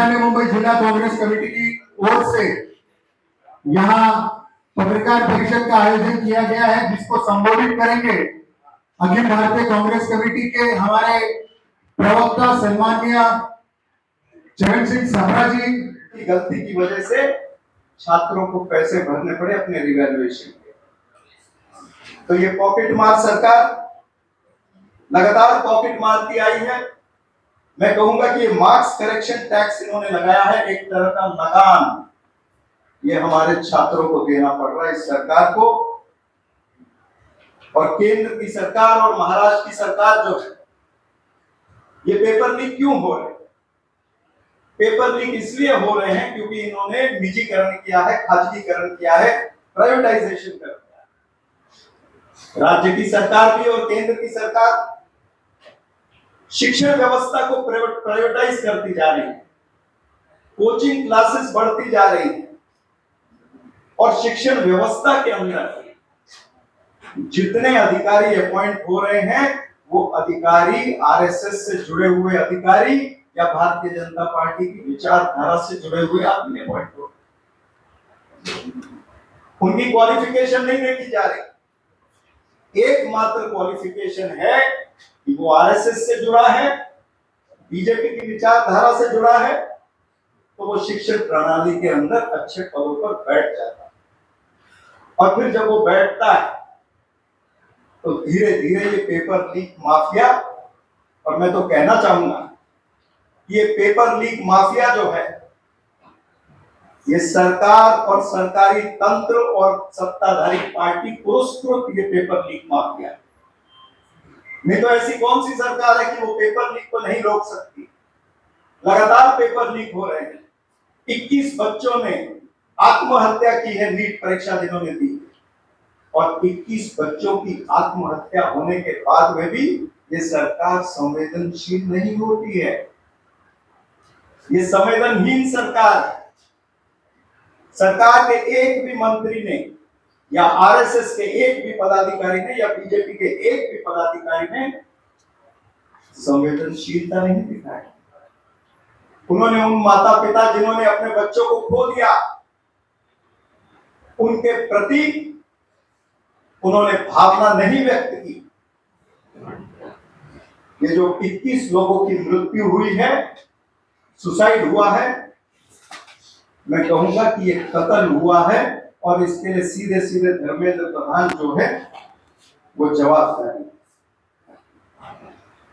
ईशान्य मुंबई जिला कांग्रेस कमेटी की ओर से यहाँ पत्रकार परिषद का आयोजन किया गया है, जिसको संबोधित करेंगे अखिल भारतीय कांग्रेस कमेटी के हमारे प्रवक्ता सम्माननीय चरण सिंह सभरा जी की गलती की वजह से छात्रों को पैसे भरने पड़े अपने रिवैल्यूएशन के। तो ये पॉकेट मार सरकार लगातार पॉकेट मारती आई है। मैं कहूंगा कि ये मार्क्स करेक्शन टैक्स इन्होंने लगाया है, एक तरह का लगान ये हमारे छात्रों को देना पड़ रहा है इस सरकार को। और केंद्र की सरकार और महाराष्ट्र की सरकार जो है, ये पेपर लीक क्यों हो रहे हैं? पेपर लीक इसलिए हो रहे हैं क्योंकि इन्होंने निजीकरण किया है, खाजगीकरण किया है, प्राइवेटाइजेशन कर दिया है। राज्य की सरकार भी और केंद्र की सरकार शिक्षण व्यवस्था को प्राइवेटाइज करती जा रही है, कोचिंग क्लासेस बढ़ती जा रही है और शिक्षण व्यवस्था के अंदर जितने अधिकारी अपॉइंट हो रहे हैं वो अधिकारी आरएसएस से जुड़े हुए अधिकारी या भारतीय जनता पार्टी की विचारधारा से जुड़े हुए आदमी अपॉइंट हो, उनकी क्वालिफिकेशन नहीं देखी जा रही। एकमात्र क्वालिफिकेशन है कि वो आरएसएस से जुड़ा है, बीजेपी की विचारधारा से जुड़ा है, तो वो शिक्षण प्रणाली के अंदर अच्छे पदों पर बैठ जाता है। और फिर जब वो बैठता है तो धीरे धीरे ये पेपर लीक माफिया, और मैं तो कहना चाहूंगा ये पेपर लीक माफिया जो है, ये सरकार और सरकारी तंत्र और सत्ताधारी पार्टी पुरस्कृत ये पेपर लीक माफिया है। नहीं तो ऐसी कौन सी सरकार है कि वो पेपर लीक को नहीं रोक सकती? लगातार पेपर लीक हो रहे हैं। 21 बच्चों ने आत्महत्या की है नीट परीक्षा जिन्होंने दी, और 21 बच्चों की आत्महत्या होने के बाद में भी ये सरकार संवेदनशील नहीं होती है। ये संवेदनहीन सरकार है। सरकार के एक भी मंत्री ने या आरएसएस के एक भी पदाधिकारी ने या बीजेपी के एक भी पदाधिकारी ने संवेदनशीलता नहीं दिखाई। उन्होंने उन माता पिता जिन्होंने अपने बच्चों को खो दिया, उनके प्रति उन्होंने भावना नहीं व्यक्त की। ये जो 21 लोगों की मृत्यु हुई है, सुसाइड हुआ है, मैं कहूंगा कि ये कत्ल हुआ है, और इसके लिए सीधे सीधे धर्मेंद्र प्रधान जो है वो जवाबदार है।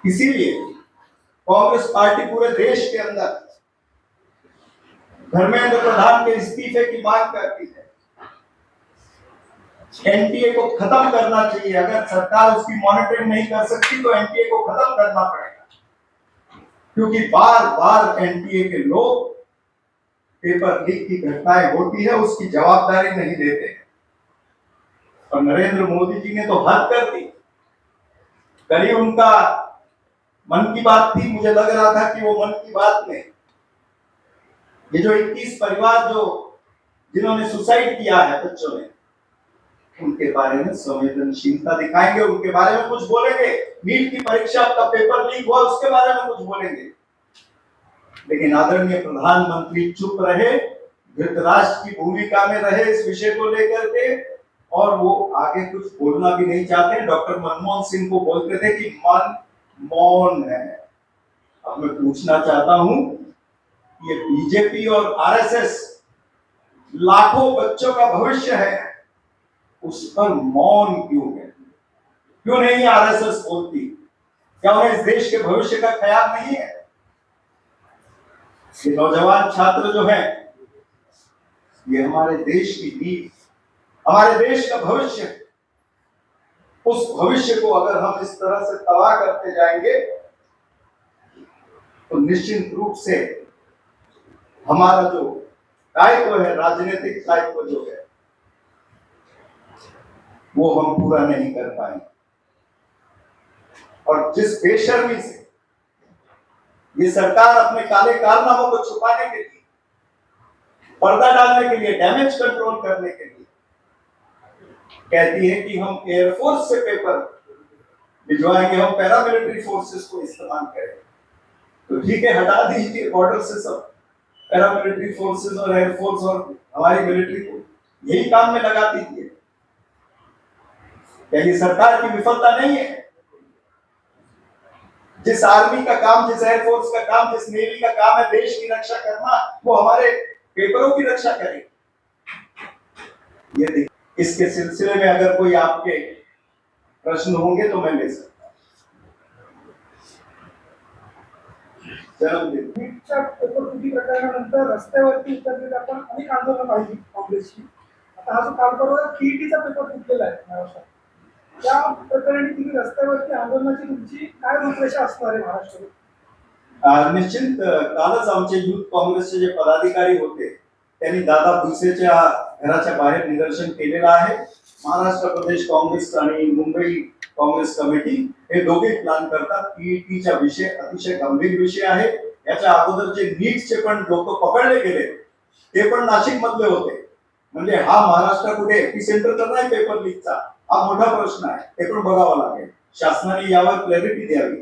इसीलिए कांग्रेस पार्टी पूरे देश के अंदर धर्मेंद्र प्रधान के इस्तीफे की मांग करती है। एनटीए को खत्म करना चाहिए। अगर सरकार उसकी मॉनिटरिंग नहीं कर सकती तो एनटीए को खत्म करना पड़ेगा, क्योंकि बार बार एनटीए के लोग पेपर लीक की घटनाएं होती है उसकी जवाबदारी नहीं देते हैं। और नरेंद्र मोदी जी ने तो हद कर दी। कल ही उनका मन की बात थी, मुझे लग रहा था कि वो मन की बात में ये जो 21 परिवार जो जिन्होंने सुसाइड किया है बच्चों ने, उनके बारे में संवेदनशीलता दिखाएंगे, उनके बारे में कुछ बोलेंगे। नीट की परीक्षा का पेपर लीक हुआ उसके बारे में कुछ बोलेंगे। लेकिन आदरणीय प्रधानमंत्री चुप रहे, धृतराष्ट्र की भूमिका में रहे इस विषय को लेकर के, और वो आगे कुछ बोलना भी नहीं चाहते। डॉक्टर मनमोहन सिंह को बोलते थे कि मन मौन है। अब मैं पूछना चाहता हूं, ये बीजेपी और आरएसएस लाखों बच्चों का भविष्य है, उस पर मौन क्यों है? क्यों नहीं आरएसएस बोलती? क्या उन्हें इस देश के भविष्य का ख्याल नहीं है? ये नौजवान छात्र जो है, ये हमारे देश की नींव, हमारे देश का भविष्य। उस भविष्य को अगर हम इस तरह से तबाह करते जाएंगे तो निश्चित रूप से हमारा जो दायित्व है, राजनीतिक दायित्व जो है, वो हम पूरा नहीं कर पाएंगे। और जिस बेशर्मी से ये सरकार अपने काले कारनामों को छुपाने के लिए, पर्दा डालने के लिए, डैमेज कंट्रोल करने के लिए कहती है कि हम एयरफोर्स से पेपर भिजवाएंगे, हम पैरामिलिट्री फोर्सेस को इस्तेमाल करेंगे, तो ठीक है, हटा दीजिए बॉर्डर से सब, पैरामिलिट्री फोर्सेस और एयरफोर्स और हमारी मिलिट्री को यही काम में लगा दीजिए। क्या ये सरकार की विफलता नहीं है? जिस आर्मी का काम, जिस एयरफोर्स का काम, जिस नेवी का काम है देश की रक्षा करना, वो हमारे पेपरों की रक्षा करे। ये देखिए, इसके सिलसिले में अगर कोई आपके प्रश्न होंगे तो मैं ले सकता हूं। जन्मदिन नीटच्या पेपरफुटी प्रकरणानंतर रस्त्यावरती उतरलेले आपण अनेक आंदोलनं पाहिली काँग्रेसची. आता हा जो काल परवा टीईटीचा पेपर फुटलेला आहे महाराष्ट्रात, त्या प्रकरणी तुम्ही रस्त्यावरती आंदोलनाची तुमची काय रूपरेषा असणार आहे महाराष्ट्रात? निश्चित कालच आमचे युथ काँग्रेसचे जे पदाधिकारी होते त्यांनी दादा भुसेच्या घराच्या बाहेर निदर्शन केलेलं आहे. महाराष्ट्र प्रदेश काँग्रेस आणि मुंबई काँग्रेस कमिटी हे दोघे प्लॅन करतात. टीईटीचा विषय अतिशय गंभीर विषय आहे. याच्या अगोदर जे नीटचे पण लोक पकडले गेले ते पण नाशिक मधले होते. म्हणजे हा महाराष्ट्र कुठे एपिसेंटर तर नाही पेपर लीकचा, हा मोठा प्रश्न आहे. ते पण बघावा लागेल. शासनाने यावर क्लॅरिटी द्यावी.